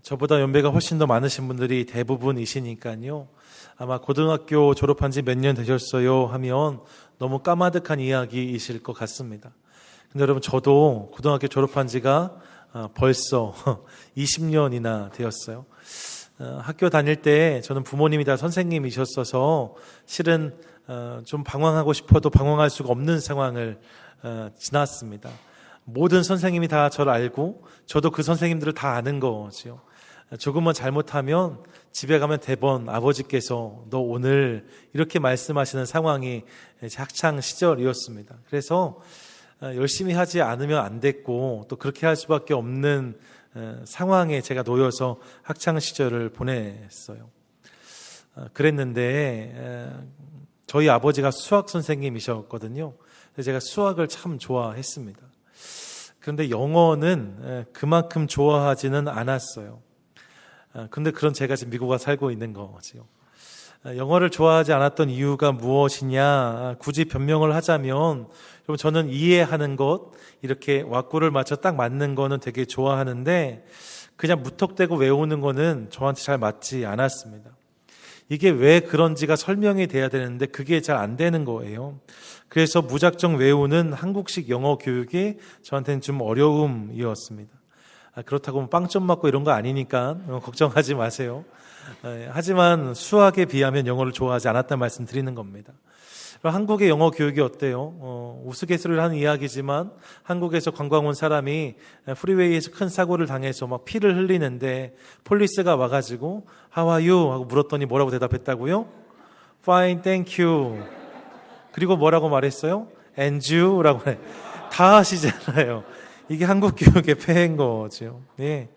저보다 연배가 훨씬 더 많으신 분들이 대부분이시니까요. 아마 고등학교 졸업한 지 몇 년 되셨어요 하면 너무 까마득한 이야기이실 것 같습니다. 근데 여러분, 저도 고등학교 졸업한 지가 벌써 20년이나 되었어요. 학교 다닐 때 저는 부모님이 다 선생님이셨어서 실은 좀 방황하고 싶어도 방황할 수가 없는 상황을 지났습니다. 모든 선생님이 다 저를 알고 저도 그 선생님들을 다 아는 거죠. 조금만 잘못하면 집에 가면 대번 아버지께서 너 오늘 이렇게 말씀하시는 상황이 제 학창 시절이었습니다. 그래서 열심히 하지 않으면 안 됐고 또 그렇게 할 수밖에 없는 상황에 제가 놓여서 학창 시절을 보냈어요. 그랬는데 저희 아버지가 수학 선생님이셨거든요. 제가 수학을 참 좋아했습니다. 그런데 영어는 그만큼 좋아하지는 않았어요. 근데 그런 제가 지금 미국에 살고 있는 거죠. 영어를 좋아하지 않았던 이유가 무엇이냐, 굳이 변명을 하자면 저는 이해하는 것, 이렇게 왁구를 맞춰 딱 맞는 거는 되게 좋아하는데 그냥 무턱대고 외우는 거는 저한테 잘 맞지 않았습니다. 이게 왜 그런지가 설명이 돼야 되는데 그게 잘 안 되는 거예요. 그래서 무작정 외우는 한국식 영어 교육이 저한테는 좀 어려움이었습니다. 그렇다고 빵점 맞고 이런 거 아니니까 걱정하지 마세요. 하지만 수학에 비하면 영어를 좋아하지 않았다는 말씀 드리는 겁니다. 한국의 영어 교육이 어때요? 우스갯소리를 하는 이야기지만 한국에서 관광 온 사람이 프리웨이에서 큰 사고를 당해서 막 피를 흘리는데 폴리스가 와가지고 How are you? 하고 물었더니 뭐라고 대답했다고요? Fine, thank you. 그리고 뭐라고 말했어요? And you? 라고 해. 다 하시잖아요. 이게 한국 교육의 폐해인 거죠. 예.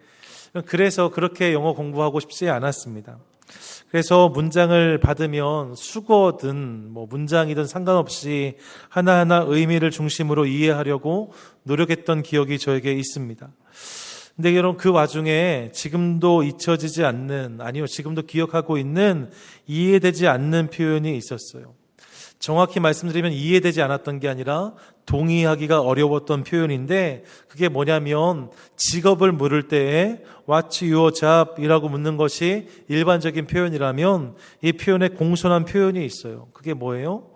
그래서 그렇게 영어 공부하고 싶지 않았습니다. 그래서 문장을 받으면 수거든 문장이든 상관없이 하나하나 의미를 중심으로 이해하려고 노력했던 기억이 저에게 있습니다. 근데 여러분, 그 와중에 지금도 잊혀지지 않는, 아니요, 지금도 기억하고 있는 이해되지 않는 표현이 있었어요. 정확히 말씀드리면 이해되지 않았던 게 아니라 동의하기가 어려웠던 표현인데 그게 뭐냐면 직업을 물을 때에 What's your job? 이라고 묻는 것이 일반적인 표현이라면 이 표현에 공손한 표현이 있어요. 그게 뭐예요?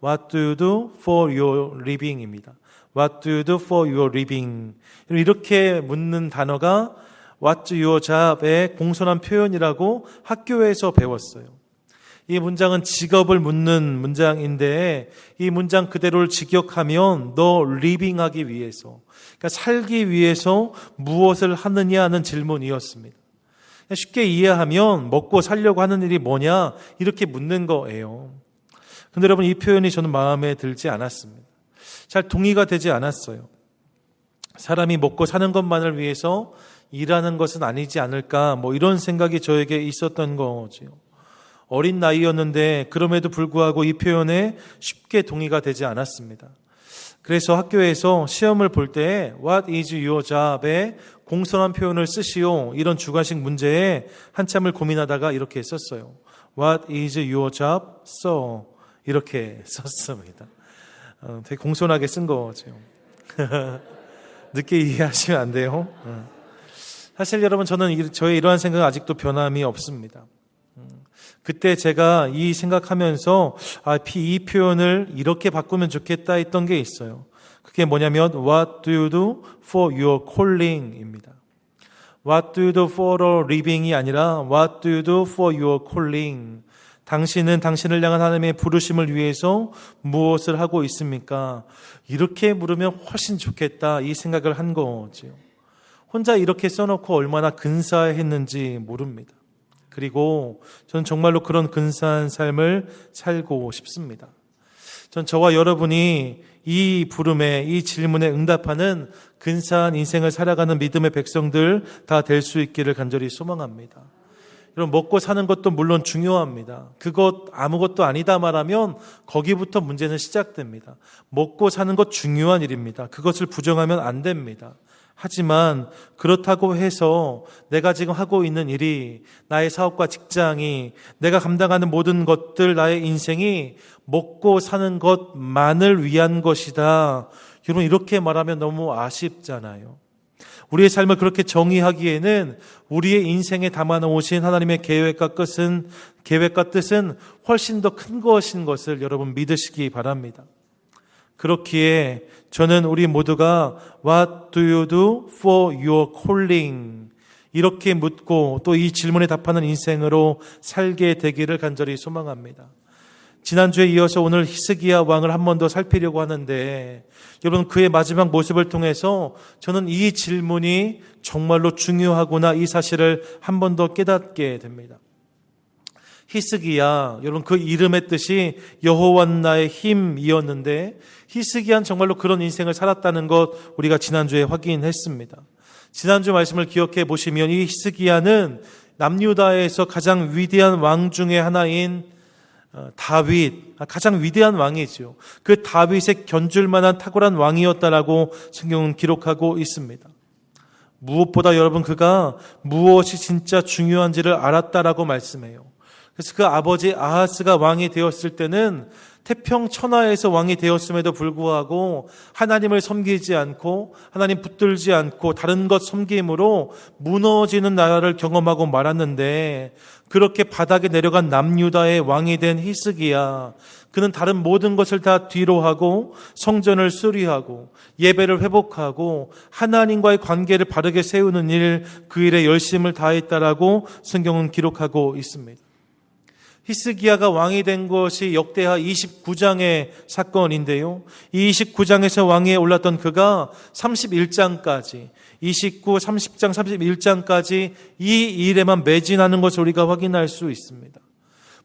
What do you do for your living? 입니다. What do you do for your living? 이렇게 묻는 단어가 What's your job의 공손한 표현이라고 학교에서 배웠어요. 이 문장은 직업을 묻는 문장인데 이 문장 그대로를 직역하면 너 리빙하기 위해서, 그러니까 살기 위해서 무엇을 하느냐 하는 질문이었습니다. 쉽게 이해하면 먹고 살려고 하는 일이 뭐냐 이렇게 묻는 거예요. 근데 여러분, 이 표현이 저는 마음에 들지 않았습니다. 잘 동의가 되지 않았어요. 사람이 먹고 사는 것만을 위해서 일하는 것은 아니지 않을까 이런 생각이 저에게 있었던 거죠. 어린 나이였는데 그럼에도 불구하고 이 표현에 쉽게 동의가 되지 않았습니다. 그래서 학교에서 시험을 볼 때 What is your job에 공손한 표현을 쓰시오, 이런 주관식 문제에 한참을 고민하다가 이렇게 썼어요. What is your job? So 이렇게 썼습니다. 되게 공손하게 쓴 거죠. 늦게 이해하시면 안 돼요. 사실 여러분, 저는 저의 이러한 생각은 아직도 변함이 없습니다. 그때 제가 이 생각하면서 이 표현을 이렇게 바꾸면 좋겠다 했던 게 있어요. 그게 뭐냐면 What do you do for your calling? 입니다. What do you do for a living이 아니라 What do you do for your calling? 당신은 당신을 향한 하나님의 부르심을 위해서 무엇을 하고 있습니까? 이렇게 물으면 훨씬 좋겠다, 이 생각을 한 거죠. 혼자 이렇게 써놓고 얼마나 근사했는지 모릅니다. 그리고 저는 정말로 그런 근사한 삶을 살고 싶습니다. 전 저와 여러분이 이 부름에, 이 질문에 응답하는 근사한 인생을 살아가는 믿음의 백성들 다 될 수 있기를 간절히 소망합니다. 여러분, 먹고 사는 것도 물론 중요합니다. 그것 아무것도 아니다 말하면 거기부터 문제는 시작됩니다. 먹고 사는 것 중요한 일입니다. 그것을 부정하면 안 됩니다. 하지만 그렇다고 해서 내가 지금 하고 있는 일이, 나의 사업과 직장이, 내가 감당하는 모든 것들, 나의 인생이 먹고 사는 것만을 위한 것이다, 여러분, 이렇게 말하면 너무 아쉽잖아요. 우리의 삶을 그렇게 정의하기에는 우리의 인생에 담아놓으신 하나님의 계획과 뜻은 훨씬 더 큰 것인 것을 여러분 믿으시기 바랍니다. 그렇기에 저는 우리 모두가 What do you do for your calling? 이렇게 묻고 또 이 질문에 답하는 인생으로 살게 되기를 간절히 소망합니다. 지난주에 이어서 오늘 히스기야 왕을 한 번 더 살피려고 하는데 여러분 그의 마지막 모습을 통해서 저는 이 질문이 정말로 중요하구나 이 사실을 한 번 더 깨닫게 됩니다. 히스기야, 여러분 그 이름의 뜻이 여호와는 나의 힘이었는데 히스기야는 정말로 그런 인생을 살았다는 것 우리가 지난주에 확인했습니다. 지난주 말씀을 기억해 보시면 이 히스기야는 남유다에서 가장 위대한 왕 중에 하나인 다윗, 가장 위대한 왕이죠. 그 다윗에 견줄 만한 탁월한 왕이었다라고 성경은 기록하고 있습니다. 무엇보다 여러분 그가 무엇이 진짜 중요한지를 알았다라고 말씀해요. 그래서 그 아버지 아하스가 왕이 되었을 때는 태평 천하에서 왕이 되었음에도 불구하고 하나님을 섬기지 않고 하나님 붙들지 않고 다른 것 섬김으로 무너지는 나라를 경험하고 말았는데 그렇게 바닥에 내려간 남유다의 왕이 된 히스기야, 그는 다른 모든 것을 다 뒤로하고 성전을 수리하고 예배를 회복하고 하나님과의 관계를 바르게 세우는 일, 그 일에 열심을 다했다라고 성경은 기록하고 있습니다. 히스기야가 왕이 된 것이 역대하 29장의 사건인데요. 이 29장에서 왕위에 올랐던 그가 31장까지 29, 30장, 31장까지 이 일에만 매진하는 것을 우리가 확인할 수 있습니다.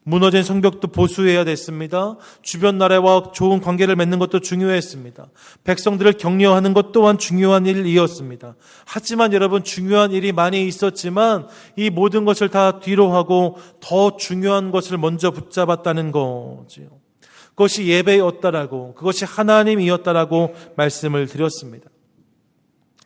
무너진 성벽도 보수해야 됐습니다. 주변 나라와 좋은 관계를 맺는 것도 중요했습니다. 백성들을 격려하는 것 또한 중요한 일이었습니다. 하지만 여러분 중요한 일이 많이 있었지만 이 모든 것을 다 뒤로 하고 더 중요한 것을 먼저 붙잡았다는 거지요. 그것이 예배였다라고, 그것이 하나님이었다라고 말씀을 드렸습니다.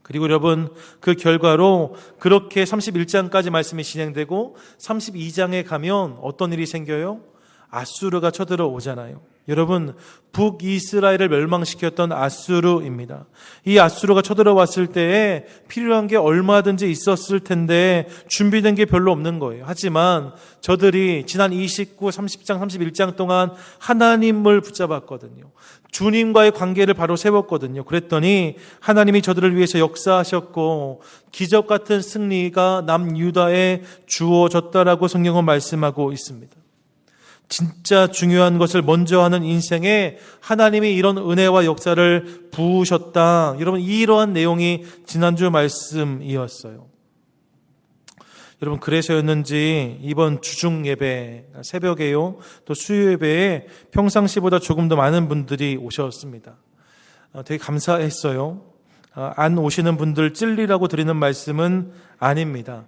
그리고 여러분 그 결과로 그렇게 31장까지 말씀이 진행되고 32장에 가면 어떤 일이 생겨요? 아수르가 쳐들어오잖아요. 여러분 북이스라엘을 멸망시켰던 아수르입니다. 이 아수르가 쳐들어왔을 때에 필요한 게 얼마든지 있었을 텐데 준비된 게 별로 없는 거예요. 하지만 저들이 지난 29, 30장, 31장 동안 하나님을 붙잡았거든요. 주님과의 관계를 바로 세웠거든요. 그랬더니 하나님이 저들을 위해서 역사하셨고 기적 같은 승리가 남유다에 주어졌다라고 성경은 말씀하고 있습니다. 진짜 중요한 것을 먼저 하는 인생에 하나님이 이런 은혜와 역사를 부으셨다. 여러분 이러한 내용이 지난주 말씀이었어요. 여러분 그래서였는지 이번 주중 예배, 새벽에요, 또 수요 예배에 평상시보다 조금 더 많은 분들이 오셨습니다. 되게 감사했어요. 안 오시는 분들 찔리라고 드리는 말씀은 아닙니다.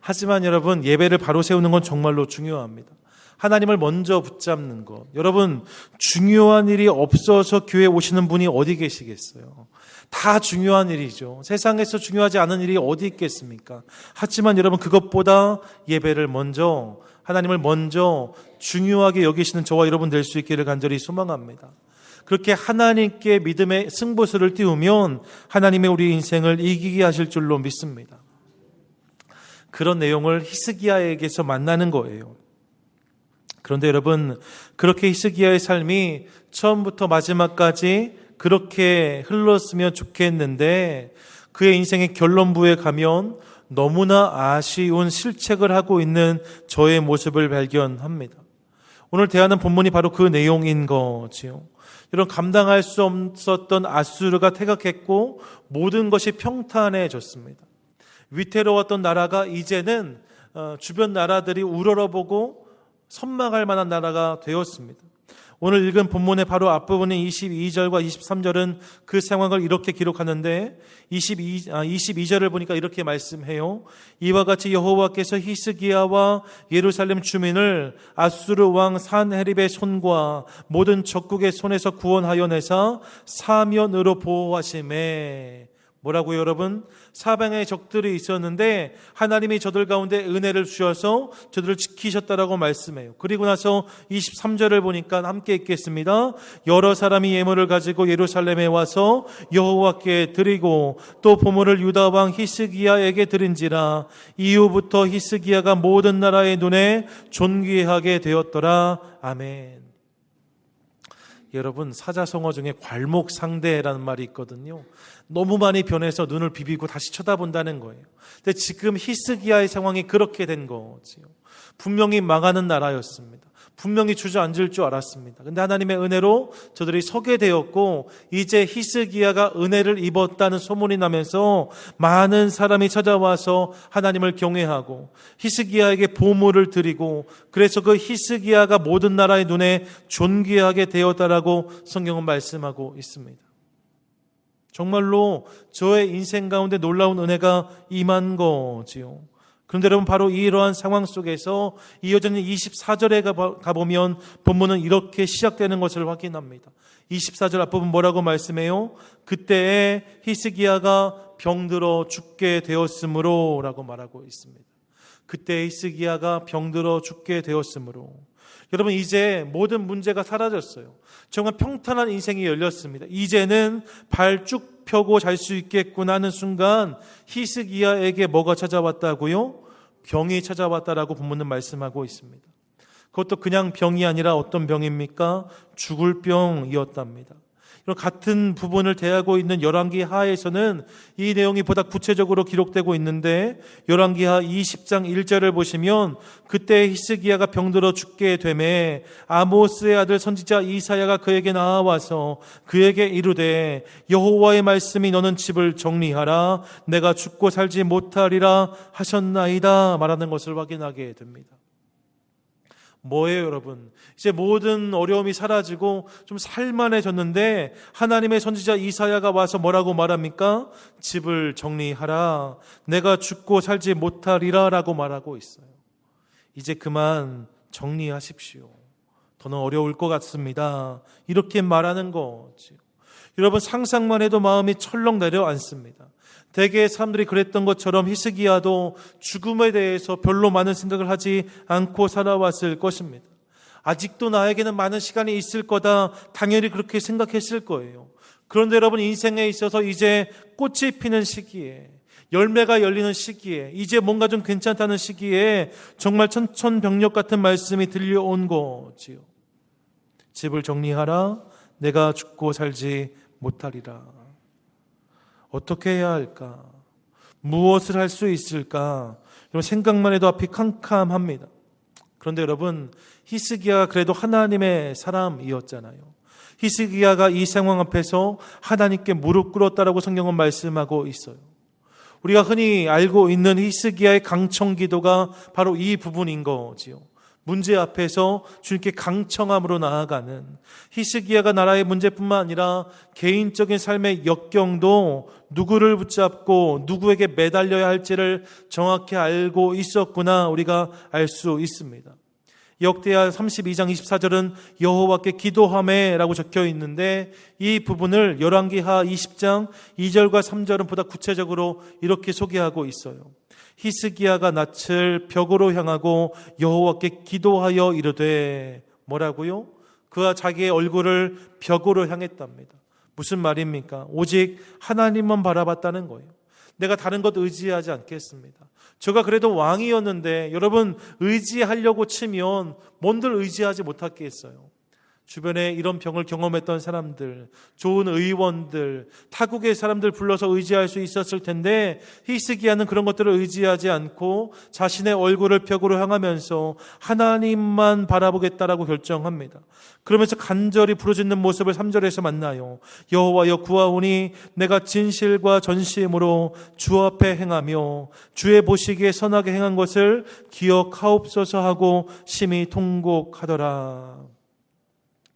하지만 여러분 예배를 바로 세우는 건 정말로 중요합니다. 하나님을 먼저 붙잡는 것. 여러분 중요한 일이 없어서 교회에 오시는 분이 어디 계시겠어요? 다 중요한 일이죠. 세상에서 중요하지 않은 일이 어디 있겠습니까? 하지만 여러분 그것보다 예배를 먼저, 하나님을 먼저 중요하게 여기시는 저와 여러분 될 수 있기를 간절히 소망합니다. 그렇게 하나님께 믿음의 승부수를 띄우면 하나님의 우리 인생을 이기게 하실 줄로 믿습니다. 그런 내용을 히스기야에게서 만나는 거예요. 그런데 여러분 그렇게 히스기야의 삶이 처음부터 마지막까지 그렇게 흘렀으면 좋겠는데 그의 인생의 결론부에 가면 너무나 아쉬운 실책을 하고 있는 저의 모습을 발견합니다. 오늘 대하는 본문이 바로 그 내용인 거지요. 여러분 감당할 수 없었던 아수르가 퇴각했고 모든 것이 평탄해졌습니다. 위태로웠던 나라가 이제는 주변 나라들이 우러러보고 선망할 만한 나라가 되었습니다. 오늘 읽은 본문의 바로 앞부분인 22절과 23절은 그 상황을 이렇게 기록하는데 22절을 보니까 이렇게 말씀해요. 이와 같이 여호와께서 히스기야와 예루살렘 주민을 아수르 왕 산헤립의 손과 모든 적국의 손에서 구원하여 내사 사면으로 보호하심에, 뭐라고요, 여러분? 사방에 적들이 있었는데 하나님이 저들 가운데 은혜를 주셔서 저들을 지키셨다라고 말씀해요. 그리고 나서 23절을 보니까 함께 읽겠습니다. 여러 사람이 예물을 가지고 예루살렘에 와서 여호와께 드리고 또 보물을 유다 왕 히스기야에게 드린지라. 이후부터 히스기야가 모든 나라의 눈에 존귀하게 되었더라. 아멘. 여러분, 사자성어 중에 괄목상대라는 말이 있거든요. 너무 많이 변해서 눈을 비비고 다시 쳐다본다는 거예요. 근데 지금 히스기야의 상황이 그렇게 된 거지요. 분명히 망하는 나라였습니다. 분명히 주저앉을 줄 알았습니다. 근데 하나님의 은혜로 저들이 서게 되었고, 이제 히스기야가 은혜를 입었다는 소문이 나면서 많은 사람이 찾아와서 하나님을 경외하고 히스기야에게 보물을 드리고, 그래서 그 히스기야가 모든 나라의 눈에 존귀하게 되었다라고 성경은 말씀하고 있습니다. 정말로 저의 인생 가운데 놀라운 은혜가 임한 거지요. 그런데 여러분, 바로 이러한 상황 속에서 이어지는 24절에 가보면 본문은 이렇게 시작되는 것을 확인합니다. 24절 앞부분 뭐라고 말씀해요? 그때에 히스기야가 병들어 죽게 되었으므로 라고 말하고 있습니다. 그때 히스기야가 병들어 죽게 되었으므로. 여러분, 이제 모든 문제가 사라졌어요. 정말 평탄한 인생이 열렸습니다. 이제는 발 쭉 펴고 잘 수 있겠구나 하는 순간 히스기야에게 뭐가 찾아왔다고요? 병이 찾아왔다라고 본문은 말씀하고 있습니다. 그것도 그냥 병이 아니라 어떤 병입니까? 죽을 병이었답니다. 이런 같은 부분을 대하고 있는 열왕기 하에서는 이 내용이 보다 구체적으로 기록되고 있는데, 열왕기 하 20장 1절을 보시면 그때 히스기야가 병들어 죽게 되매 아모스의 아들 선지자 이사야가 그에게 나와서 그에게 이르되 여호와의 말씀이 너는 집을 정리하라 내가 죽고 살지 못하리라 하셨나이다 말하는 것을 확인하게 됩니다. 뭐예요, 여러분? 이제 모든 어려움이 사라지고 좀 살만해졌는데 하나님의 선지자 이사야가 와서 뭐라고 말합니까? 집을 정리하라. 내가 죽고 살지 못하리라 라고 말하고 있어요. 이제 그만 정리하십시오. 더는 어려울 것 같습니다. 이렇게 말하는 거죠. 여러분, 상상만 해도 마음이 철렁 내려앉습니다. 대개 사람들이 그랬던 것처럼 히스기야도 죽음에 대해서 별로 많은 생각을 하지 않고 살아왔을 것입니다. 아직도 나에게는 많은 시간이 있을 거다, 당연히 그렇게 생각했을 거예요. 그런데 여러분, 인생에 있어서 이제 꽃이 피는 시기에, 열매가 열리는 시기에, 이제 뭔가 좀 괜찮다는 시기에 정말 천천병력 같은 말씀이 들려온 거지요. 집을 정리하라, 내가 죽고 살지 못하리라. 어떻게 해야 할까? 무엇을 할 수 있을까? 여러분, 생각만 해도 앞이 캄캄합니다. 그런데 여러분, 히스기야가 그래도 하나님의 사람이었잖아요. 히스기야가 이 상황 앞에서 하나님께 무릎 꿇었다라고 성경은 말씀하고 있어요. 우리가 흔히 알고 있는 히스기야의 강청 기도가 바로 이 부분인 거지요. 문제 앞에서 주님께 강청함으로 나아가는, 히스기야가 나라의 문제뿐만 아니라 개인적인 삶의 역경도 누구를 붙잡고 누구에게 매달려야 할지를 정확히 알고 있었구나, 우리가 알 수 있습니다. 역대하 32장 24절은 여호와께 기도하매 라고 적혀 있는데, 이 부분을 열왕기하 20장 2절과 3절은 보다 구체적으로 이렇게 소개하고 있어요. 히스기야가 낯을 벽으로 향하고 여호와께 기도하여 이르되, 뭐라고요? 그가 자기의 얼굴을 벽으로 향했답니다. 무슨 말입니까? 오직 하나님만 바라봤다는 거예요. 내가 다른 것 의지하지 않겠습니다. 제가 그래도 왕이었는데, 여러분, 의지하려고 치면 뭔들 의지하지 못하겠어요. 주변에 이런 병을 경험했던 사람들, 좋은 의원들, 타국의 사람들 불러서 의지할 수 있었을 텐데, 히스기야는 그런 것들을 의지하지 않고 자신의 얼굴을 벽으로 향하면서 하나님만 바라보겠다라고 결정합니다. 그러면서 간절히 부르짖는 모습을 3절에서 만나요. 여호와여, 구하오니 내가 진실과 전심으로 주 앞에 행하며 주의 보시기에 선하게 행한 것을 기억하옵소서 하고 심히 통곡하더라.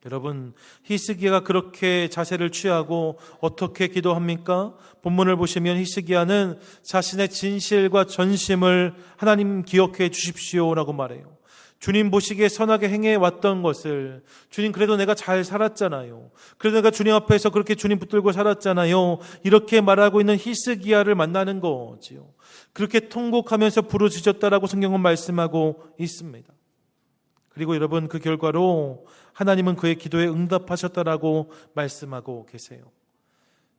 여러분, 히스기야가 그렇게 자세를 취하고 어떻게 기도합니까? 본문을 보시면 히스기야는 자신의 진실과 전심을 하나님 기억해 주십시오라고 말해요. 주님 보시기에 선하게 행해왔던 것을, 주님 그래도 내가 잘 살았잖아요, 그래도 내가 주님 앞에서 그렇게 주님 붙들고 살았잖아요, 이렇게 말하고 있는 히스기야를 만나는 거지요. 그렇게 통곡하면서 부르짖었다라고 성경은 말씀하고 있습니다. 그리고 여러분, 그 결과로 하나님은 그의 기도에 응답하셨다라고 말씀하고 계세요.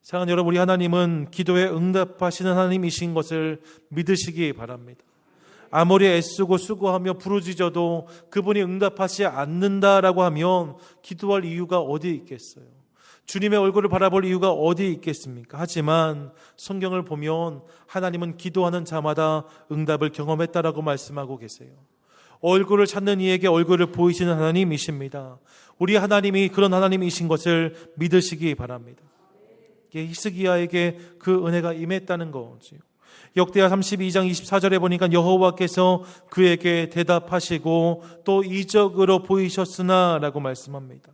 사랑하는 여러분, 우리 하나님은 기도에 응답하시는 하나님이신 것을 믿으시기 바랍니다. 아무리 애쓰고 수고하며 부르짖어도 그분이 응답하지 않는다라고 하면 기도할 이유가 어디 있겠어요? 주님의 얼굴을 바라볼 이유가 어디 있겠습니까? 하지만 성경을 보면 하나님은 기도하는 자마다 응답을 경험했다라고 말씀하고 계세요. 얼굴을 찾는 이에게 얼굴을 보이시는 하나님이십니다. 우리 하나님이 그런 하나님이신 것을 믿으시기 바랍니다. 히스기야에게 그 은혜가 임했다는 거지요. 역대하 32장 24절에 보니까 여호와께서 그에게 대답하시고 또 이적으로 보이셨으나 라고 말씀합니다.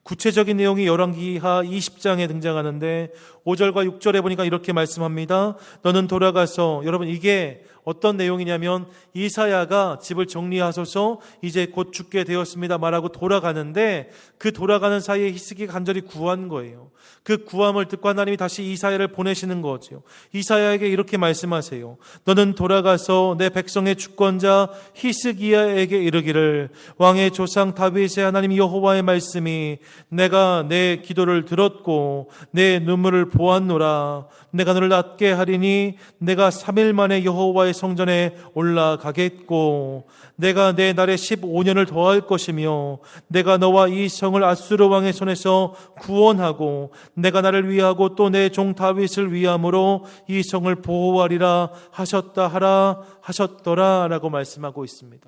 구체적인 내용이 열왕기하 20장에 등장하는데 5절과 6절에 보니까 이렇게 말씀합니다. 너는 돌아가서, 여러분 이게 어떤 내용이냐면 이사야가 집을 정리하소서 이제 곧 죽게 되었습니다 말하고 돌아가는데, 그 돌아가는 사이에 히스기야가 간절히 구한 거예요. 그 구함을 듣고 하나님이 다시 이사야를 보내시는 거죠. 이사야에게 이렇게 말씀하세요. 너는 돌아가서 내 백성의 주권자 히스기야에게 이르기를, 왕의 조상 다윗의 하나님 여호와의 말씀이 내가 내 기도를 들었고 내 눈물을 보았노라. 내가 너를 낫게 하리니 내가 3일 만에 여호와의 성전에 올라가겠고 내가 내 날에 15년을 더할 것이며 내가 너와 이 성을 아수르 왕의 손에서 구원하고 내가 나를 위하고 또 내 종 다윗을 위함으로 이 성을 보호하리라 하셨더라 라고 말씀하고 있습니다.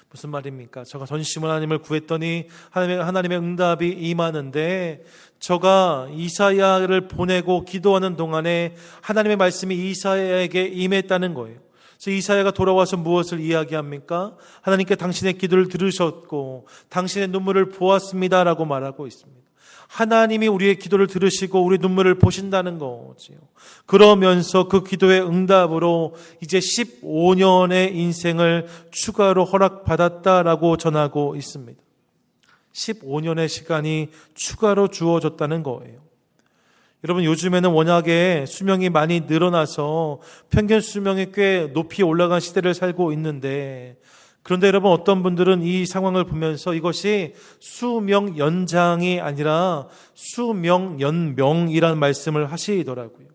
무슨 말입니까? 저가 전심으로 하나님을 구했더니 하나님의 응답이 임하는데, 저가 이사야를 보내고 기도하는 동안에 하나님의 말씀이 이사야에게 임했다는 거예요. 그래서 이사야가 돌아와서 무엇을 이야기합니까? 하나님께 당신의 기도를 들으셨고 당신의 눈물을 보았습니다라고 말하고 있습니다. 하나님이 우리의 기도를 들으시고 우리 눈물을 보신다는 거지요. 그러면서 그 기도의 응답으로 이제 15년의 인생을 추가로 허락받았다라고 전하고 있습니다. 15년의 시간이 추가로 주어졌다는 거예요. 여러분, 요즘에는 워낙에 수명이 많이 늘어나서 평균 수명이 꽤 높이 올라간 시대를 살고 있는데, 그런데 여러분, 어떤 분들은 이 상황을 보면서 이것이 수명 연장이 아니라 수명 연명이라는 말씀을 하시더라고요.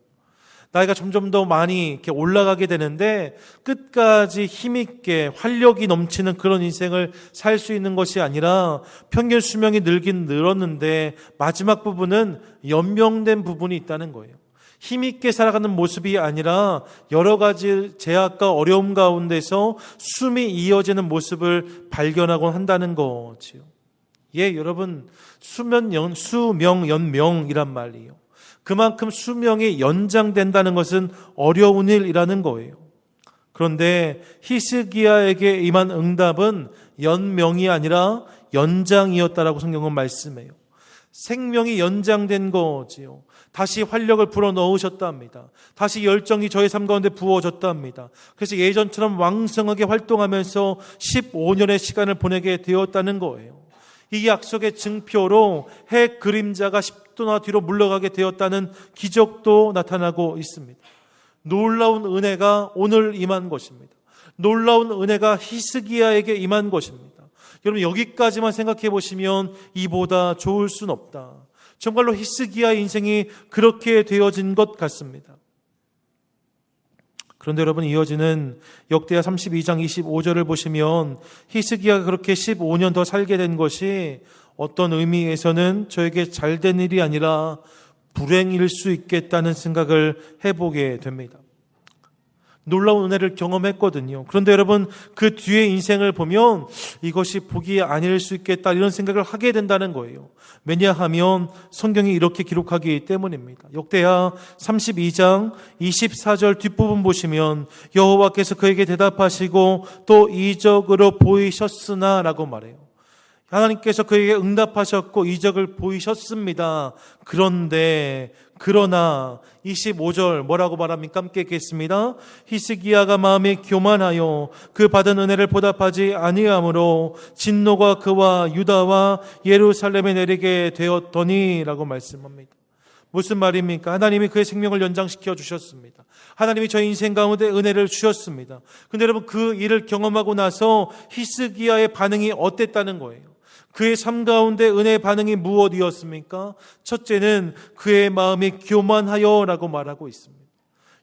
나이가 점점 더 많이 이렇게 올라가게 되는데 끝까지 힘있게 활력이 넘치는 그런 인생을 살 수 있는 것이 아니라 평균 수명이 늘긴 늘었는데 마지막 부분은 연명된 부분이 있다는 거예요. 힘있게 살아가는 모습이 아니라 여러 가지 제약과 어려움 가운데서 숨이 이어지는 모습을 발견하곤 한다는 거지요. 예, 여러분, 수명 연명이란 말이에요. 그만큼 수명이 연장된다는 것은 어려운 일이라는 거예요. 그런데 히스기야에게 임한 응답은 연명이 아니라 연장이었다라고 성경은 말씀해요. 생명이 연장된 거지요. 다시 활력을 불어넣으셨답니다. 다시 열정이 저의 삶 가운데 부어졌답니다. 그래서 예전처럼 왕성하게 활동하면서 15년의 시간을 보내게 되었다는 거예요. 이 약속의 증표로 해 그림자가 10도나 뒤로 물러가게 되었다는 기적도 나타나고 있습니다. 놀라운 은혜가 오늘 임한 것입니다. 놀라운 은혜가 히스기야에게 임한 것입니다. 여러분, 여기까지만 생각해 보시면 이보다 좋을 순 없다. 정말로 히스기야의 인생이 그렇게 되어진 것 같습니다. 그런데 여러분, 이어지는 역대하 32장 25절을 보시면 히스기야가 그렇게 15년 더 살게 된 것이 어떤 의미에서는 저에게 잘된 일이 아니라 불행일 수 있겠다는 생각을 해보게 됩니다. 놀라운 은혜를 경험했거든요. 그런데 여러분, 그 뒤에 인생을 보면 이것이 복이 아닐 수 있겠다, 이런 생각을 하게 된다는 거예요. 왜냐하면 성경이 이렇게 기록하기 때문입니다. 역대하 32장 24절 뒷부분 보시면 여호와께서 그에게 대답하시고 또 이적으로 보이셨으나 라고 말해요. 하나님께서 그에게 응답하셨고 이적을 보이셨습니다. 그러나 25절 뭐라고 말합니까? 함께 읽겠습니다. 히스기야가 마음에 교만하여 그 받은 은혜를 보답하지 아니하므로 진노가 그와 유다와 예루살렘에 내리게 되었더니 라고 말씀합니다. 무슨 말입니까? 하나님이 그의 생명을 연장시켜 주셨습니다. 하나님이 저희 인생 가운데 은혜를 주셨습니다. 근데 여러분, 그 일을 경험하고 나서 히스기야의 반응이 어땠다는 거예요? 그의 삶 가운데 은혜의 반응이 무엇이었습니까? 첫째는 그의 마음이 교만하여 라고 말하고 있습니다.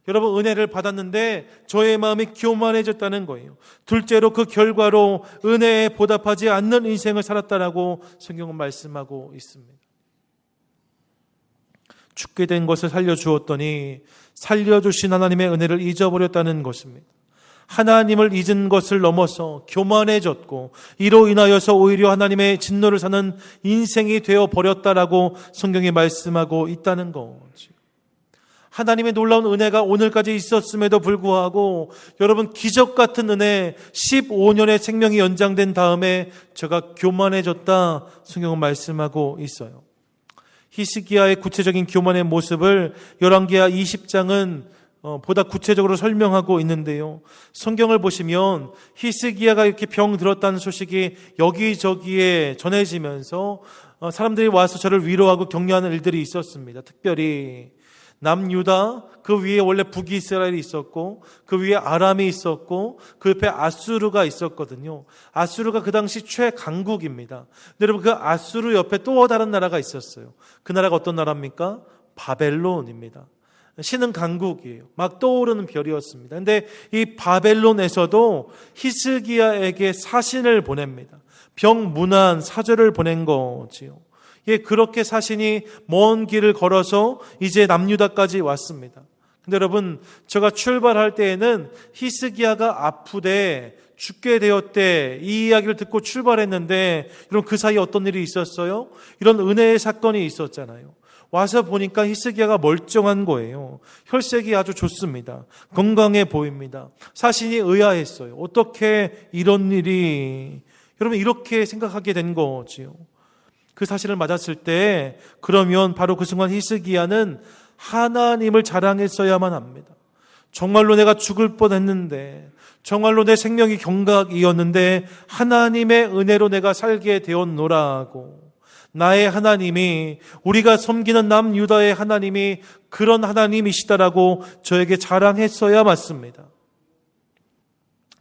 여러분, 은혜를 받았는데 저의 마음이 교만해졌다는 거예요. 둘째로 그 결과로 은혜에 보답하지 않는 인생을 살았다라고 성경은 말씀하고 있습니다. 죽게 된 것을 살려주었더니 살려주신 하나님의 은혜를 잊어버렸다는 것입니다. 하나님을 잊은 것을 넘어서 교만해졌고 이로 인하여서 오히려 하나님의 진노를 사는 인생이 되어버렸다라고 성경이 말씀하고 있다는 거죠. 하나님의 놀라운 은혜가 오늘까지 있었음에도 불구하고 여러분, 기적 같은 은혜 15년의 생명이 연장된 다음에 저가 교만해졌다 성경은 말씀하고 있어요. 히스기야의 구체적인 교만의 모습을 열왕기하 20장은 보다 구체적으로 설명하고 있는데요. 성경을 보시면 히스기야가 이렇게 병 들었다는 소식이 여기저기에 전해지면서 사람들이 와서 저를 위로하고 격려하는 일들이 있었습니다. 특별히 남유다, 그 위에 원래 북이스라엘이 있었고 그 위에 아람이 있었고 그 옆에 아수르가 있었거든요. 아수르가 그 당시 최강국입니다. 여러분, 그 아수르 옆에 또 다른 나라가 있었어요. 그 나라가 어떤 나라입니까? 바벨론입니다. 신은 강국이에요. 막 떠오르는 별이었습니다. 근데 이 바벨론에서도 히스기야에게 사신을 보냅니다. 병문안 사절을 보낸 거지요. 예, 그렇게 사신이 먼 길을 걸어서 이제 남유다까지 왔습니다. 근데 여러분, 제가 출발할 때에는 히스기야가 아프대 죽게 되었대 이 이야기를 듣고 출발했는데, 이런 그 사이에 어떤 일이 있었어요? 이런 은혜의 사건이 있었잖아요. 와서 보니까 히스기야가 멀쩡한 거예요. 혈색이 아주 좋습니다. 건강해 보입니다. 사신이 의아했어요. 어떻게 이런 일이, 여러분, 이렇게 생각하게 된 거지요. 그 사실을 맞았을 때 그러면 바로 그 순간 히스기야는 하나님을 자랑했어야만 합니다. 정말로 내가 죽을 뻔했는데, 정말로 내 생명이 경각이었는데 하나님의 은혜로 내가 살게 되었노라고, 나의 하나님이, 우리가 섬기는 남유다의 하나님이 그런 하나님이시다라고 저에게 자랑했어야 맞습니다.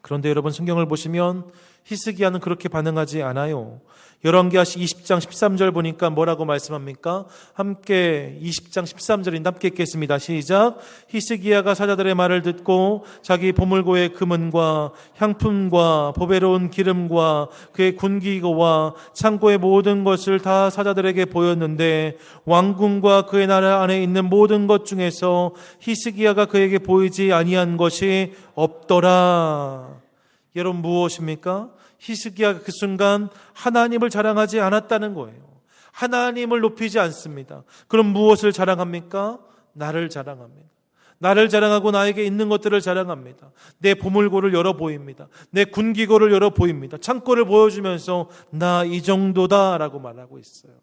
그런데 여러분, 성경을 보시면 히스기야는 그렇게 반응하지 않아요. 열왕기하 20장 13절 보니까 뭐라고 말씀합니까? 함께 20장 13절인데 함께 읽겠습니다. 시작. 히스기야가 사자들의 말을 듣고 자기 보물고의 금은과 향품과 보배로운 기름과 그의 군기고와 창고의 모든 것을 다 사자들에게 보였는데 왕궁과 그의 나라 안에 있는 모든 것 중에서 히스기야가 그에게 보이지 아니한 것이 없더라. 여러분, 무엇입니까? 히스기야가 그 순간 하나님을 자랑하지 않았다는 거예요. 하나님을 높이지 않습니다. 그럼 무엇을 자랑합니까? 나를 자랑합니다. 나를 자랑하고 나에게 있는 것들을 자랑합니다. 내 보물고를 열어 보입니다. 내 군기고를 열어 보입니다. 창고를 보여주면서 나 이 정도다라고 말하고 있어요.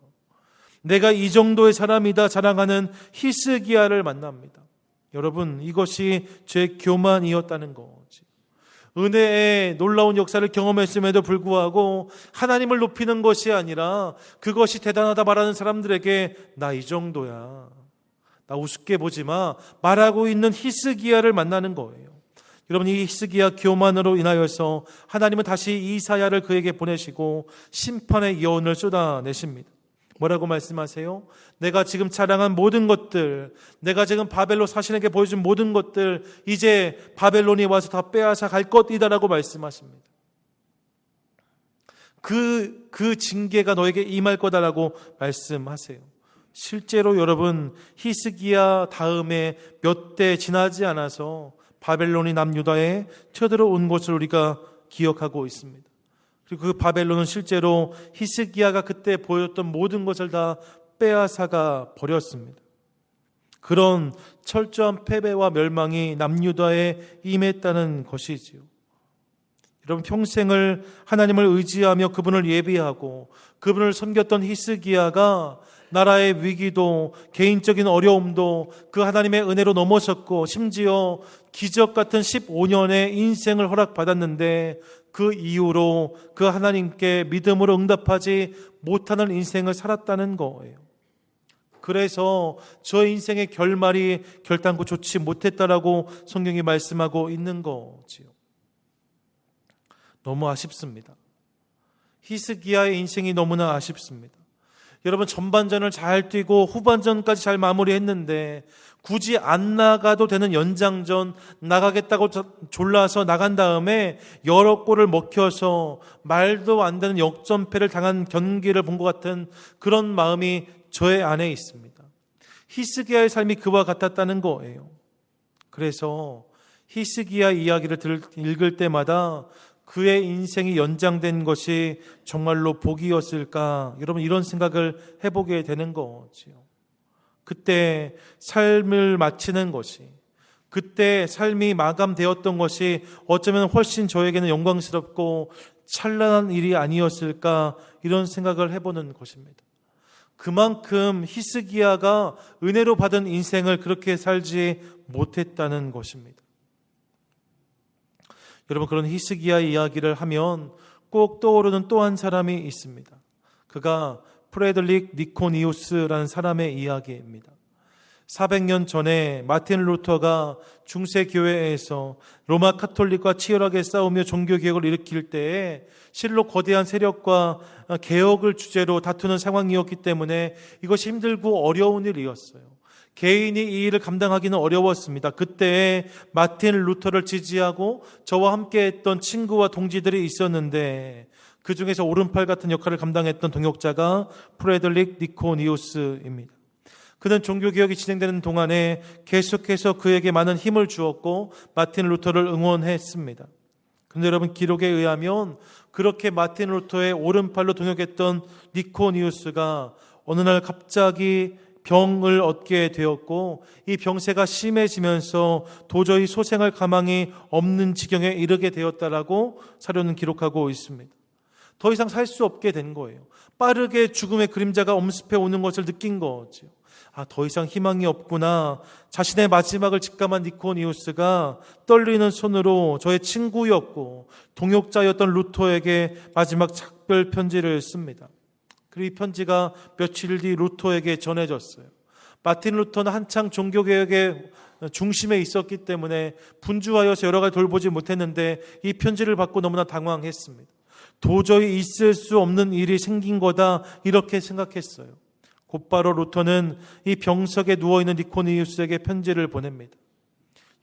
내가 이 정도의 사람이다 자랑하는 히스기야를 만납니다. 여러분, 이것이 제 교만이었다는 거지. 은혜의 놀라운 역사를 경험했음에도 불구하고 하나님을 높이는 것이 아니라 그것이 대단하다 말하는 사람들에게 나 이 정도야, 나 우습게 보지 마 말하고 있는 히스기야를 만나는 거예요. 여러분, 이 히스기야 교만으로 인하여서 하나님은 다시 이사야를 그에게 보내시고 심판의 예언을 쏟아내십니다. 뭐라고 말씀하세요? 내가 지금 자랑한 모든 것들, 내가 지금 바벨론 사신에게 보여준 모든 것들, 이제 바벨론이 와서 다 빼앗아 갈 것이다라고 말씀하십니다. 그 징계가 너에게 임할 거다라고 말씀하세요. 실제로 여러분, 히스기야 다음에 몇 대 지나지 않아서 바벨론이 남유다에 쳐들어온 것을 우리가 기억하고 있습니다. 그리고 그 바벨론은 실제로 히스기야가 그때 보였던 모든 것을 다 빼앗아가 버렸습니다. 그런 철저한 패배와 멸망이 남유다에 임했다는 것이지요. 여러분, 평생을 하나님을 의지하며 그분을 예비하고 그분을 섬겼던 히스기야가 나라의 위기도 개인적인 어려움도 그 하나님의 은혜로 넘어섰고 심지어 기적 같은 15년의 인생을 허락받았는데 그 이후로 그 하나님께 믿음으로 응답하지 못하는 인생을 살았다는 거예요. 그래서 저 인생의 결말이 결단코 좋지 못했다라고 성경이 말씀하고 있는 거지요. 너무 아쉽습니다. 히스기야의 인생이 너무나 아쉽습니다. 여러분, 전반전을 잘 뛰고 후반전까지 잘 마무리했는데 굳이 안 나가도 되는 연장전 나가겠다고 졸라서 나간 다음에 여러 골을 먹혀서 말도 안 되는 역전패를 당한 경기를 본 것 같은 그런 마음이 저의 안에 있습니다. 히스기야의 삶이 그와 같았다는 거예요. 그래서 히스기야 이야기를 읽을 때마다 그의 인생이 연장된 것이 정말로 복이었을까? 여러분, 이런 생각을 해보게 되는 거지요. 그때 삶을 마치는 것이, 그때 삶이 마감되었던 것이 어쩌면 훨씬 저에게는 영광스럽고 찬란한 일이 아니었을까? 이런 생각을 해보는 것입니다. 그만큼 히스기야가 은혜로 받은 인생을 그렇게 살지 못했다는 것입니다. 여러분, 그런 히스기야 이야기를 하면 꼭 떠오르는 또 한 사람이 있습니다. 그가 프레드릭 니코니우스라는 사람의 이야기입니다. 400년 전에 마틴 루터가 중세 교회에서 로마 카톨릭과 치열하게 싸우며 종교개혁을 일으킬 때에 실로 거대한 세력과 개혁을 주제로 다투는 상황이었기 때문에 이것이 힘들고 어려운 일이었어요. 개인이 이 일을 감당하기는 어려웠습니다. 그때 마틴 루터를 지지하고 저와 함께했던 친구와 동지들이 있었는데 그 중에서 오른팔 같은 역할을 감당했던 동역자가 프레드릭 니코니우스입니다. 그는 종교개혁이 진행되는 동안에 계속해서 그에게 많은 힘을 주었고 마틴 루터를 응원했습니다. 그런데 여러분, 기록에 의하면 그렇게 마틴 루터의 오른팔로 동역했던 니코니우스가 어느 날 갑자기 병을 얻게 되었고 이 병세가 심해지면서 도저히 소생할 가망이 없는 지경에 이르게 되었다라고 사료는 기록하고 있습니다. 더 이상 살 수 없게 된 거예요. 빠르게 죽음의 그림자가 엄습해 오는 것을 느낀 거죠. 더 이상 희망이 없구나. 자신의 마지막을 직감한 니코니우스가 떨리는 손으로 저의 친구였고 동역자였던 루터에게 마지막 작별 편지를 씁니다. 그리고 이 편지가 며칠 뒤 루터에게 전해졌어요. 마틴 루터는 한창 종교개혁의 중심에 있었기 때문에 분주하여서 여러 가지 돌보지 못했는데 이 편지를 받고 너무나 당황했습니다. 도저히 있을 수 없는 일이 생긴 거다, 이렇게 생각했어요. 곧바로 루터는 이 병석에 누워있는 니코니우스에게 편지를 보냅니다.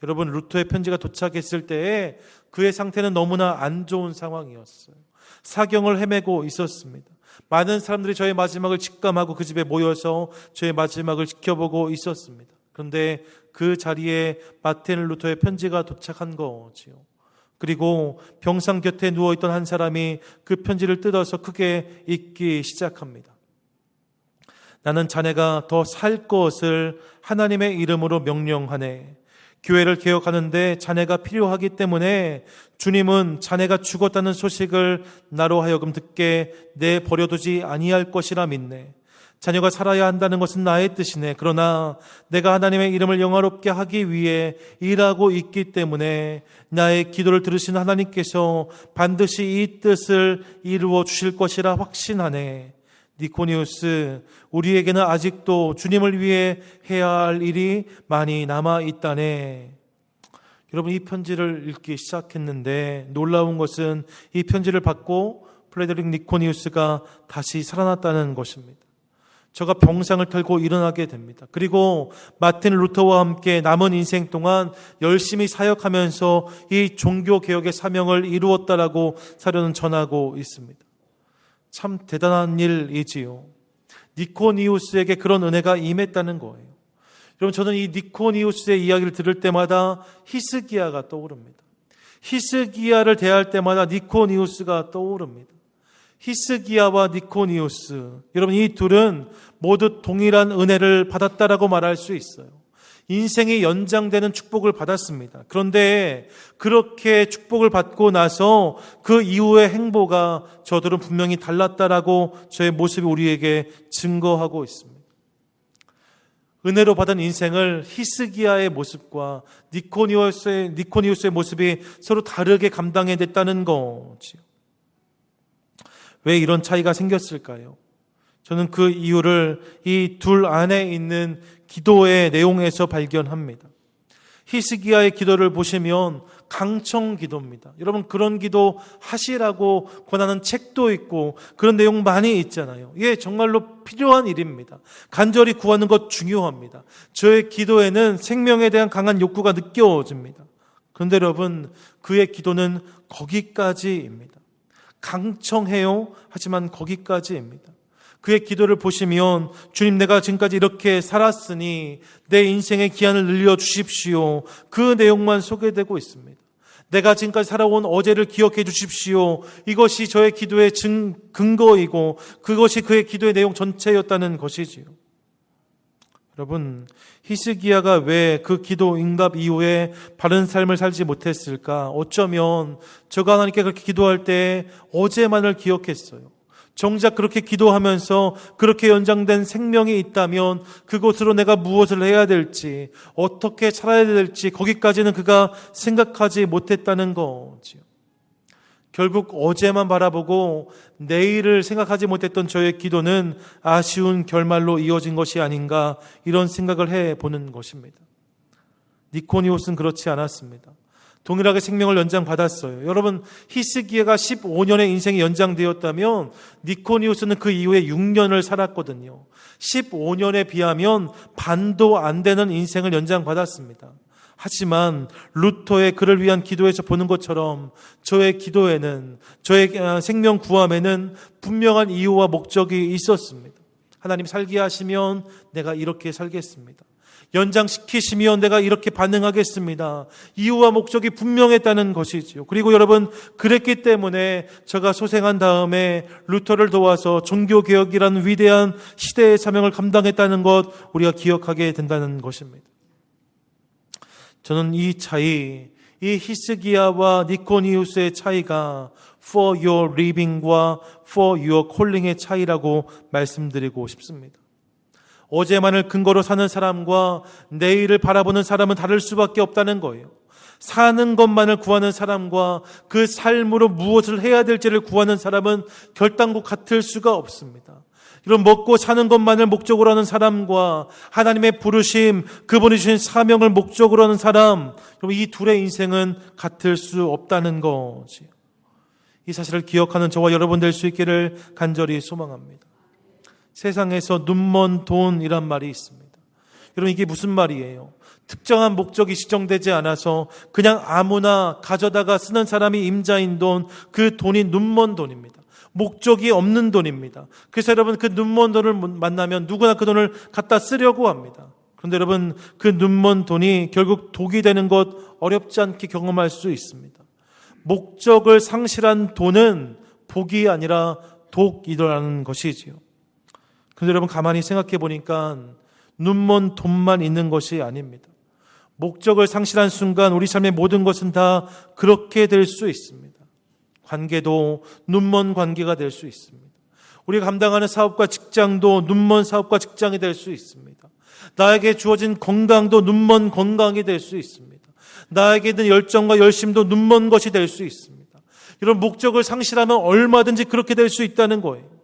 여러분, 루터의 편지가 도착했을 때에 그의 상태는 너무나 안 좋은 상황이었어요. 사경을 헤매고 있었습니다. 많은 사람들이 저의 마지막을 직감하고 그 집에 모여서 저의 마지막을 지켜보고 있었습니다. 그런데 그 자리에 마틴 루터의 편지가 도착한 거지요. 그리고 병상 곁에 누워있던 한 사람이 그 편지를 뜯어서 크게 읽기 시작합니다. 나는 자네가 더 살 것을 하나님의 이름으로 명령하네. 교회를 개혁하는데 자네가 필요하기 때문에 주님은 자네가 죽었다는 소식을 나로 하여금 듣게 내버려두지 아니할 것이라 믿네. 자녀가 살아야 한다는 것은 나의 뜻이네. 그러나 내가 하나님의 이름을 영화롭게 하기 위해 일하고 있기 때문에 나의 기도를 들으신 하나님께서 반드시 이 뜻을 이루어 주실 것이라 확신하네. 니코니우스, 우리에게는 아직도 주님을 위해 해야 할 일이 많이 남아 있다네. 여러분, 이 편지를 읽기 시작했는데 놀라운 것은 이 편지를 받고 프레드릭 니코니우스가 다시 살아났다는 것입니다. 저가 병상을 털고 일어나게 됩니다. 그리고 마틴 루터와 함께 남은 인생 동안 열심히 사역하면서 이 종교개혁의 사명을 이루었다라고 사료는 전하고 있습니다. 참 대단한 일이지요. 니코니우스에게 그런 은혜가 임했다는 거예요. 여러분, 저는 이 니코니우스의 이야기를 들을 때마다 히스기야가 떠오릅니다. 히스기야를 대할 때마다 니코니우스가 떠오릅니다. 히스기야와 니코니우스, 여러분, 이 둘은 모두 동일한 은혜를 받았다라고 말할 수 있어요. 인생이 연장되는 축복을 받았습니다. 그런데 그렇게 축복을 받고 나서 그 이후의 행보가 저들은 분명히 달랐다라고 저의 모습이 우리에게 증거하고 있습니다. 은혜로 받은 인생을 히스기야의 모습과 니코니우스의 모습이 서로 다르게 감당해냈다는 거지요. 왜 이런 차이가 생겼을까요? 저는 그 이유를 이 둘 안에 있는 기도의 내용에서 발견합니다. 히스기야의 기도를 보시면 강청 기도입니다. 여러분, 그런 기도 하시라고 권하는 책도 있고 그런 내용 많이 있잖아요. 예, 정말로 필요한 일입니다. 간절히 구하는 것 중요합니다. 저의 기도에는 생명에 대한 강한 욕구가 느껴집니다. 그런데 여러분, 그의 기도는 거기까지입니다. 강청해요. 하지만 거기까지입니다. 그의 기도를 보시면 주님, 내가 지금까지 이렇게 살았으니 내 인생의 기한을 늘려주십시오. 그 내용만 소개되고 있습니다. 내가 지금까지 살아온 어제를 기억해 주십시오. 이것이 저의 기도의 근거이고 그것이 그의 기도의 내용 전체였다는 것이지요. 여러분, 히스기야가 왜 그 기도 응답 이후에 바른 삶을 살지 못했을까? 어쩌면 저가 하나님께 그렇게 기도할 때 어제만을 기억했어요. 정작 그렇게 기도하면서 그렇게 연장된 생명이 있다면 그곳으로 내가 무엇을 해야 될지, 어떻게 살아야 될지 거기까지는 그가 생각하지 못했다는 거지요. 결국 어제만 바라보고 내일을 생각하지 못했던 저의 기도는 아쉬운 결말로 이어진 것이 아닌가, 이런 생각을 해보는 것입니다. 니코니오스는 그렇지 않았습니다. 동일하게 생명을 연장받았어요. 여러분, 히스기야가 15년의 인생이 연장되었다면 니코니우스는 그 이후에 6년을 살았거든요. 15년에 비하면 반도 안 되는 인생을 연장받았습니다. 하지만 루터의 그를 위한 기도에서 보는 것처럼 저의 기도에는, 저의 생명 구함에는 분명한 이유와 목적이 있었습니다. 하나님 살게 하시면 내가 이렇게 살겠습니다. 연장시키시면 내가 이렇게 반응하겠습니다. 이유와 목적이 분명했다는 것이지요. 그리고 여러분, 그랬기 때문에 저가 소생한 다음에 루터를 도와서 종교개혁이라는 위대한 시대의 사명을 감당했다는 것, 우리가 기억하게 된다는 것입니다. 저는 이 차이, 이 히스기야와 니코니우스의 차이가 for your living과 for your calling의 차이라고 말씀드리고 싶습니다. 어제만을 근거로 사는 사람과 내일을 바라보는 사람은 다를 수밖에 없다는 거예요. 사는 것만을 구하는 사람과 그 삶으로 무엇을 해야 될지를 구하는 사람은 결단코 같을 수가 없습니다. 이런 먹고 사는 것만을 목적으로 하는 사람과 하나님의 부르심, 그분이 주신 사명을 목적으로 하는 사람, 이 둘의 인생은 같을 수 없다는 거지. 이 사실을 기억하는 저와 여러분 될 수 있기를 간절히 소망합니다. 세상에서 눈먼 돈이란 말이 있습니다. 여러분, 이게 무슨 말이에요? 특정한 목적이 지정되지 않아서 그냥 아무나 가져다가 쓰는 사람이 임자인 돈, 그 돈이 눈먼 돈입니다. 목적이 없는 돈입니다. 그래서 여러분, 그 눈먼 돈을 만나면 누구나 그 돈을 갖다 쓰려고 합니다. 그런데 여러분, 그 눈먼 돈이 결국 독이 되는 것 어렵지 않게 경험할 수 있습니다. 목적을 상실한 돈은 복이 아니라 독이라는 것이지요. 그런데 여러분, 가만히 생각해 보니까 눈먼 돈만 있는 것이 아닙니다. 목적을 상실한 순간 우리 삶의 모든 것은 다 그렇게 될 수 있습니다. 관계도 눈먼 관계가 될 수 있습니다. 우리가 감당하는 사업과 직장도 눈먼 사업과 직장이 될 수 있습니다. 나에게 주어진 건강도 눈먼 건강이 될 수 있습니다. 나에게 있는 열정과 열심도 눈먼 것이 될 수 있습니다. 이런 목적을 상실하면 얼마든지 그렇게 될 수 있다는 거예요.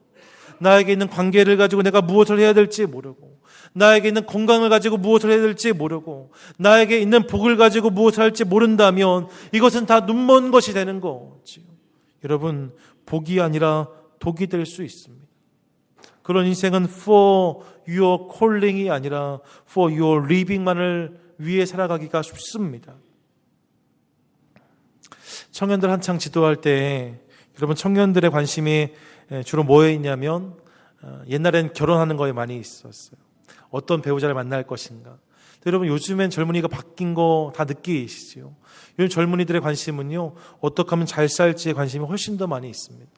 나에게 있는 관계를 가지고 내가 무엇을 해야 될지 모르고, 나에게 있는 건강을 가지고 무엇을 해야 될지 모르고, 나에게 있는 복을 가지고 무엇을 할지 모른다면 이것은 다 눈먼 것이 되는 거지요. 여러분, 복이 아니라 독이 될 수 있습니다. 그런 인생은 for your calling이 아니라 for your living만을 위해 살아가기가 쉽습니다. 청년들 한창 지도할 때 여러분, 청년들의 관심이 주로 뭐에 있냐면 옛날엔 결혼하는 거에 많이 있었어요. 어떤 배우자를 만날 것인가. 여러분, 요즘엔 젊은이가 바뀐 거 다 느끼시죠? 요즘 젊은이들의 관심은요, 어떻게 하면 잘 살지에 관심이 훨씬 더 많이 있습니다.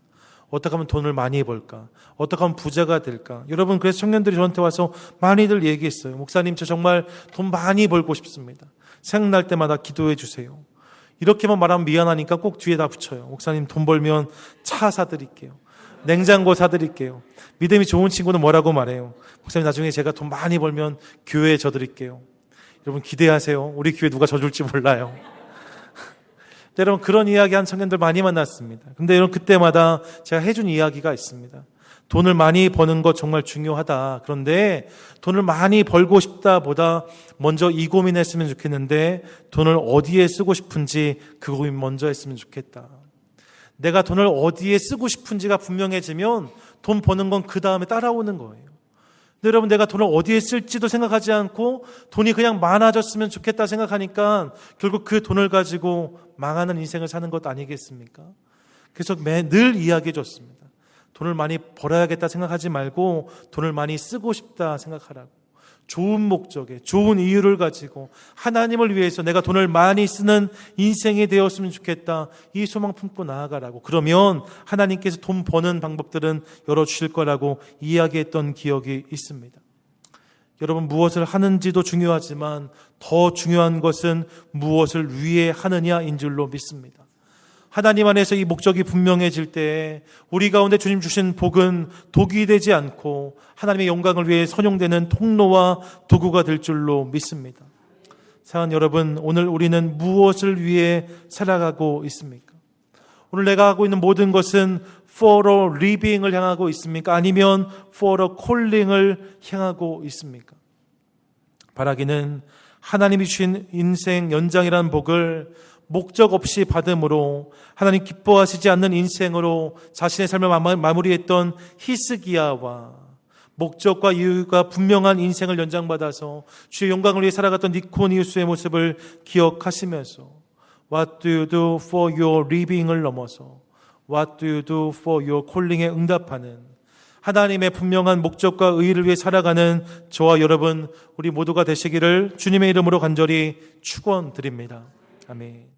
어떻게 하면 돈을 많이 벌까? 어떻게 하면 부자가 될까? 여러분, 그래서 청년들이 저한테 와서 많이들 얘기했어요. 목사님, 저 정말 돈 많이 벌고 싶습니다. 생각날 때마다 기도해 주세요. 이렇게만 말하면 미안하니까 꼭 뒤에다 붙여요. 목사님, 돈 벌면 차 사드릴게요. 냉장고 사드릴게요. 믿음이 좋은 친구는 뭐라고 말해요? 목사님, 나중에 제가 돈 많이 벌면 교회에 져드릴게요. 여러분, 기대하세요. 우리 교회 누가 져줄지 몰라요. 여러분, 그런 이야기 한 청년들 많이 만났습니다. 근데 여러분, 그때마다 제가 해준 이야기가 있습니다. 돈을 많이 버는 것 정말 중요하다. 그런데 돈을 많이 벌고 싶다 보다 먼저 이 고민했으면 좋겠는데, 돈을 어디에 쓰고 싶은지 그 고민 먼저 했으면 좋겠다. 내가 돈을 어디에 쓰고 싶은지가 분명해지면 돈 버는 건 그 다음에 따라오는 거예요. 근데 여러분, 내가 돈을 어디에 쓸지도 생각하지 않고 돈이 그냥 많아졌으면 좋겠다 생각하니까 결국 그 돈을 가지고 망하는 인생을 사는 것 아니겠습니까? 그래서 늘 이야기해 줬습니다. 돈을 많이 벌어야겠다 생각하지 말고 돈을 많이 쓰고 싶다 생각하라고. 좋은 목적에, 좋은 이유를 가지고 하나님을 위해서 내가 돈을 많이 쓰는 인생이 되었으면 좋겠다, 이 소망 품고 나아가라고. 그러면 하나님께서 돈 버는 방법들은 열어주실 거라고 이야기했던 기억이 있습니다. 여러분, 무엇을 하는지도 중요하지만 더 중요한 것은 무엇을 위해 하느냐인 줄로 믿습니다. 하나님 안에서 이 목적이 분명해질 때 우리 가운데 주님 주신 복은 독이 되지 않고 하나님의 영광을 위해 선용되는 통로와 도구가 될 줄로 믿습니다. 사랑하는 여러분, 오늘 우리는 무엇을 위해 살아가고 있습니까? 오늘 내가 하고 있는 모든 것은 for a living을 향하고 있습니까? 아니면 for a calling을 향하고 있습니까? 바라기는 하나님이 주신 인생 연장이라는 복을 목적 없이 받음으로 하나님 기뻐하시지 않는 인생으로 자신의 삶을 마무리했던 히스기야와 목적과 이유가 분명한 인생을 연장받아서 주의 영광을 위해 살아갔던 니코니우스의 모습을 기억하시면서 What do you do for your living을 넘어서 What do you do for your calling에 응답하는 하나님의 분명한 목적과 의의를 위해 살아가는 저와 여러분, 우리 모두가 되시기를 주님의 이름으로 간절히 축원드립니다. 아멘.